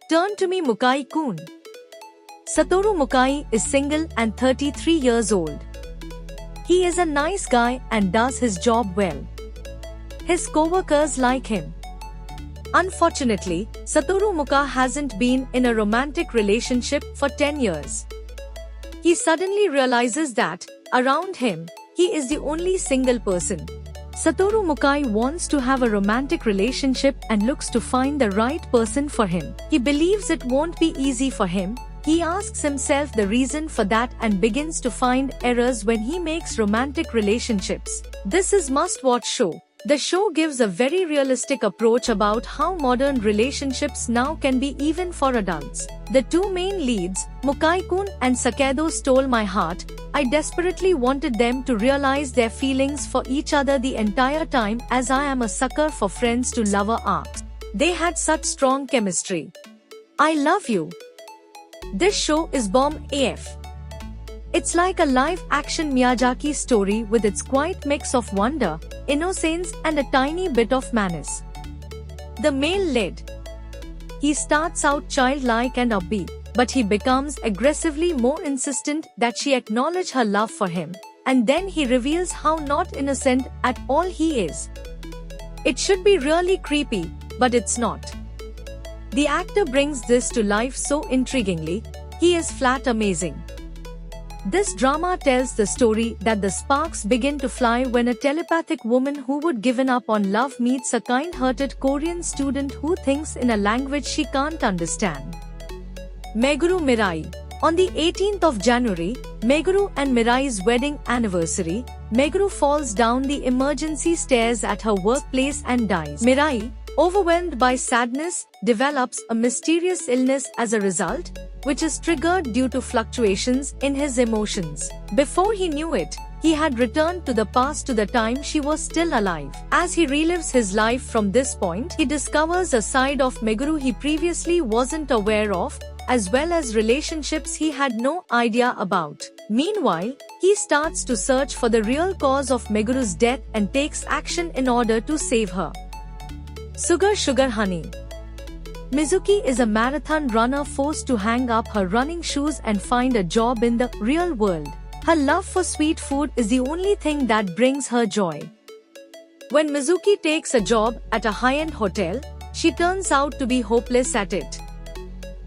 Turn to me, Mukai-kun. Satoru Mukai is single and 33 years old. He is a nice guy and does his job well. His co-workers like him. Unfortunately, Satoru Muka hasn't been in a romantic relationship for 10 years. He suddenly realizes that, around him, he is the only single person. Satoru Mukai wants to have a romantic relationship and looks to find the right person for him. He believes it won't be easy for him. He asks himself the reason for that and begins to find errors when he makes romantic relationships. This is must-watch show. The show gives a very realistic approach about how modern relationships now can be even for adults. The two main leads, Mukai-kun and Sakedo, stole my heart. I desperately wanted them to realize their feelings for each other the entire time, as I am a sucker for friends to lover arcs. They had such strong chemistry. I love you. This show is bomb AF. It's like a live-action Miyazaki story with its quiet mix of wonder, innocence and a tiny bit of menace. The male lead. He starts out childlike and upbeat, but he becomes aggressively more insistent that she acknowledge her love for him, and then he reveals how not innocent at all he is. It should be really creepy, but it's not. The actor brings this to life so intriguingly. He is flat amazing. This drama tells the story that the sparks begin to fly when a telepathic woman who would given up on love meets a kind-hearted Korean student who thinks in a language she can't understand. Meguru Mirai. On the 18th of January, Meguru and Mirai's wedding anniversary, Meguru falls down the emergency stairs at her workplace and dies. Mirai, overwhelmed by sadness, develops a mysterious illness as a result, which is triggered due to fluctuations in his emotions. Before he knew it, he had returned to the past to the time she was still alive. As he relives his life from this point, he discovers a side of Meguru he previously wasn't aware of, as well as relationships he had no idea about. Meanwhile, he starts to search for the real cause of Meguru's death and takes action in order to save her. Sugar Honey. Mizuki is a marathon runner forced to hang up her running shoes and find a job in the real world. Her love for sweet food is the only thing that brings her joy. When Mizuki takes a job at a high-end hotel, she turns out to be hopeless at it.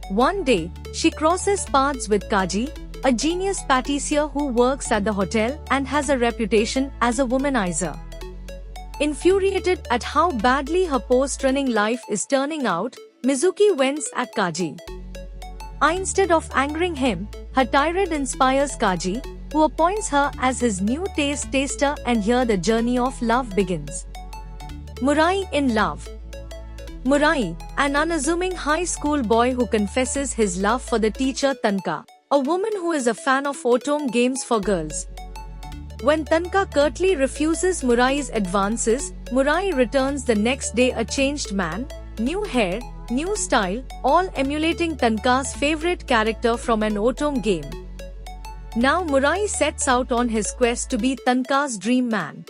One day, she crosses paths with Kaji, a genius patissier who works at the hotel and has a reputation as a womanizer. Infuriated at how badly her post-running life is turning out, Mizuki vents at Kaji. Instead of angering him, her tirade inspires Kaji, who appoints her as his new taster, and here the journey of love begins. Murai in love. Murai, an unassuming high school boy who confesses his love for the teacher Tanka, a woman who is a fan of otome games for girls. When Tanka curtly refuses Murai's advances, Murai returns the next day a changed man, new hair, new style, all emulating Tanka's favorite character from an otome game. Now Murai sets out on his quest to be Tanka's dream man.